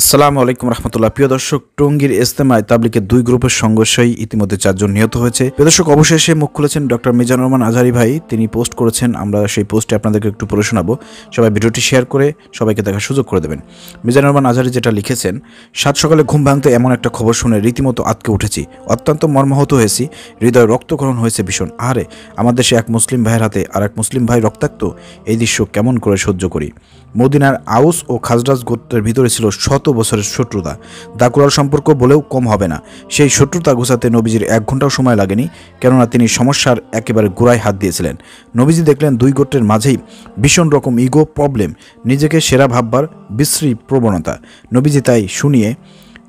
আসসালামু আলাইকুম রহমতুল্লাহ। প্রিয় দর্শক, টঙ্গীর ইজতেমায় তাবলিগের দুই গ্রুপের সংঘর্ষেই ইতিমধ্যে 4 জন নিহত হয়েছে। প্রিয় দর্শক, অবশেষে মুখ খুলেছেন ডক্টর মিজানুর রহমান আজহারী ভাই। তিনি পোস্ট করেছেন, আমরা সেই পোস্টে আপনাদেরকে একটু পড়ে শোনাবো। সবাই ভিডিওটি শেয়ার করে সবাইকে দেখার সুযোগ করে দেবেন। মিজানুর রহমান আজহারী যেটা লিখেছেন, সাত সকালে ঘুম ভাঙতে এমন একটা খবর শুনে রীতিমতো আতকে উঠেছি, অত্যন্ত মর্মাহত হয়েছি, হৃদয় রক্তক্ষরণ হয়েছে ভীষণ। আরে, আমার দেশে এক মুসলিম ভাইয়ের হাতে আর এক মুসলিম ভাই রক্তাক্ত, এই দৃশ্য কেমন করে সহ্য করি। মদিনার আউস ও খাজরাজ গোত্রের ভিতরে ছিল শত বছরের শত্রুতা, দাকুরাল সম্পর্ক বলেও কম হবে না। সেই শত্রুতা ঘোষাতে নবীজির 1 ঘন্টাও সময় লাগেনি, কেননা তিনি সমস্যার একেবারে গোড়ায় হাত দিয়েছিলেন। নবীজি দেখলেন দুই গোত্রের মাঝেই ভীষণ রকম ইগো প্রবলেম, নিজেকে সেরা ভাববার বিশ্রী প্রবণতা। নবীজি তাই শুনিয়ে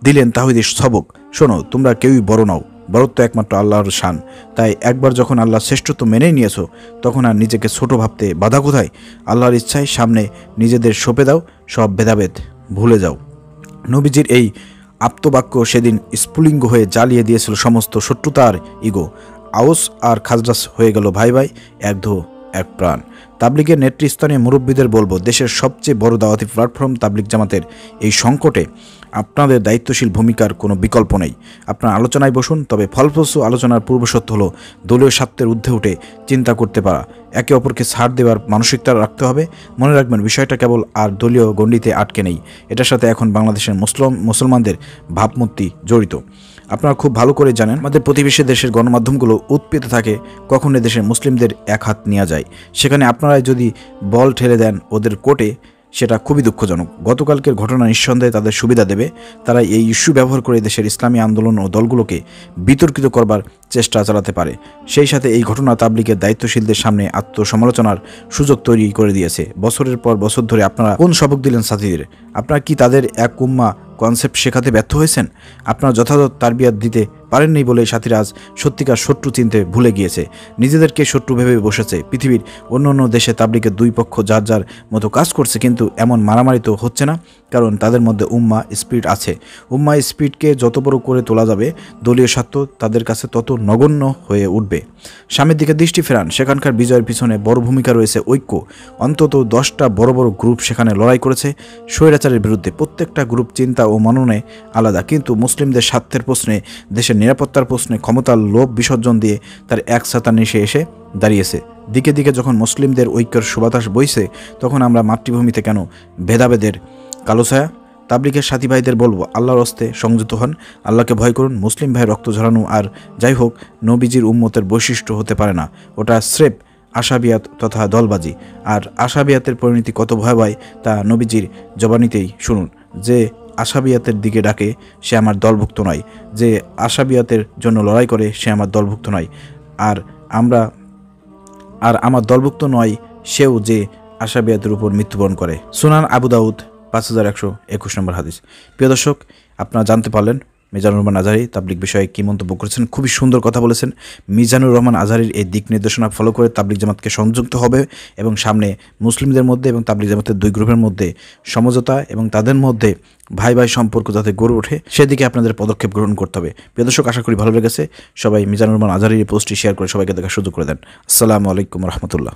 দিলেন তাওহীদের সবক, শোনো, তোমরা কেউই বড় নও, বরত্ব একমাত্র আল্লাহর শান। তাই একবার যখন আল্লাহর শ্রেষ্ঠত্ব মেনেই নিয়েছো, তখন আর নিজেকে ছোট ভাবতে বাধা কোথায়? আল্লাহর ইচ্ছায় সামনে নিজেদের সঁপে দাও, সব ভেদাভেদ ভুলে যাও। নবীজির এই আপ্তবাক্য সেদিন স্ফুলিঙ্গ হয়ে জ্বালিয়ে দিয়েছিল সমস্ত শত্রুতার ইগো। আউস আর খাজরাজ হয়ে গেল ভাই ভাই, এক ধো এক প্রাণ। তাবলিগের নেতৃস্থানীয় মুরব্বীদের বলবো, দেশের সবচেয়ে বড় দাওয়াতি প্ল্যাটফর্ম তাবলিগ জামাতের এই সংকটে আপনাদের দায়িত্বশীল ভূমিকার কোনো বিকল্প নেই। আপনার আলোচনায় বসুন, তবে ফলপ্রসূ আলোচনার পূর্বশর্ত হলো দলীয় স্বার্থের ঊর্ধ্বে উঠে চিন্তা করতে পারা, একে অপরকে ছাড় দেওয়ার মানসিকতা রাখতে হবে। মনে রাখবেন, বিষয়টা কেবল আর দলীয় গণ্ডিতে আটকে নেই, এটার সাথে এখন বাংলাদেশের মুসলমানদের ভাবমূর্তি জড়িত। আপনারা খুব ভালো করে জানেন, আমাদের প্রতিবেশী দেশের গণমাধ্যমগুলো উৎপেতে থাকে কখন দেশের মুসলিমদের এক হাত নেওয়া যায়। সেখানে আপনারা যদি বল ঠেলে দেন ওদের কোর্টে, সেটা খুবই দুঃখজনক। গতকালকের ঘটনা নিঃসন্দেহে তাদের সুবিধা দেবে। তারা এই ইস্যু ব্যবহার করে দেশের ইসলামী আন্দোলন ও দলগুলোকে বিতর্কিত করবার চেষ্টা চালাতে পারে। সেই সাথে এই ঘটনা তাবলিগের দায়িত্বশীলদের সামনে আত্মসমালোচনার সুযোগ তৈরি করে দিয়েছে। বছরের পর বছর ধরে আপনারা কোন সবক দিলেন সাথীদের? আপনারা কি তাদের এক উম্মাহ কনসেপ্ট শেখাতে ব্যর্থ হয়েছেন? আপনারা যথাযথ তারবিয়াত দিতে পারেননি বলে সাথীরা আজ সত্যিকার শত্রু চিনতে ভুলে গিয়েছে, নিজেদেরকে শত্রু ভেবে বসেছে। পৃথিবীর অন্য অন্য দেশে তাবলিগের দুই পক্ষ যার যার মতো কাজ করছে, কিন্তু এমন মারামারি তো হচ্ছে না, কারণ তাদের মধ্যে উম্মাহ স্পিরিট আছে। উম্মাহ স্পিরিটকে যত বড় করে তোলা যাবে, দলীয় স্বার্থ তাদের কাছে তত নগণ্য হয়ে উঠবে। সামনের দিকে দৃষ্টি ফেরান, সেখানকার বিজয়ের পিছনে বড় ভূমিকা রয়েছে ঐক্য। অন্তত 10টা বড় বড় গ্রুপ সেখানে লড়াই করেছে স্বৈরাচারের বিরুদ্ধে। প্রত্যেকটা গ্রুপ চিন্তা ও মননে আলাদা, কিন্তু মুসলিমদের স্বার্থের প্রশ্নে, দেশের নিরাপত্তার প্রশ্নে ক্ষমতার লোভ বিসর্জন দিয়ে তার এক ছাতা নিচে এসে দাঁড়িয়েছে। দিকে দিকে যখন মুসলিমদের ঐক্যের সুবাতাস বইছে, তখন আমরা মাতৃভূমিতে কেন ভেদাভেদের কালোছায়া? তাবলিগের সাথী ভাইদের বলবো, আল্লাহর হস্তে সংযত হন, আল্লাহকে ভয় করুন। মুসলিম ভাই রক্ত ঝরানো আর যাই হোক নবীজির উম্মতের বৈশিষ্ট্য হতে পারে না, ওটা স্রেফ আশাবিয়াত তথা দলবাজি। আর আশাবিয়াতের পরিণতি কত ভয়াবহ তা নবীজির জবানিতেই শুনুন। যে আশাবিয়াতের দিকে ডাকে সে আমার দলভুক্ত নয়, যে আশাবিয়াতের জন্য লড়াই করে সে আমার দলভুক্ত নয়, আর আমার দলভুক্ত নয় সেও যে আশাবিয়াতের উপর মৃত্যুবরণ করে। সুনান আবু দাউদ 5121 নম্বর হাদিস। প্রিয় দর্শক, আপনারা জানতে পারলেন মিজানুর রহমান আজহারী তাবলিগ বিষয়ে কী মন্তব্য করেছেন। খুবই সুন্দর কথা বলেছেন। মিজানুর রহমান আজহারীর এই দিক নির্দেশনা ফলো করে তাবলিগ জামাতকে সংযুক্ত হবে এবং সামনে মুসলিমদের মধ্যে এবং তাবলিগ জামাতের দুই গ্রুপের মধ্যে সমঝোতা এবং তাদের মধ্যে ভাই ভাই সম্পর্ক যাতে গড়ে ওঠে, সেদিকে আপনাদের পদক্ষেপ গ্রহণ করতে হবে। প্রিয় দর্শক, আশা করি ভালো লেগেছে। সবাই মিজানুর রহমান আজহারীর পোস্টটি শেয়ার করে সবাইকে দেখার সুযোগ করে দেন। আসসালামু আলাইকুম রহমতুল্লাহ।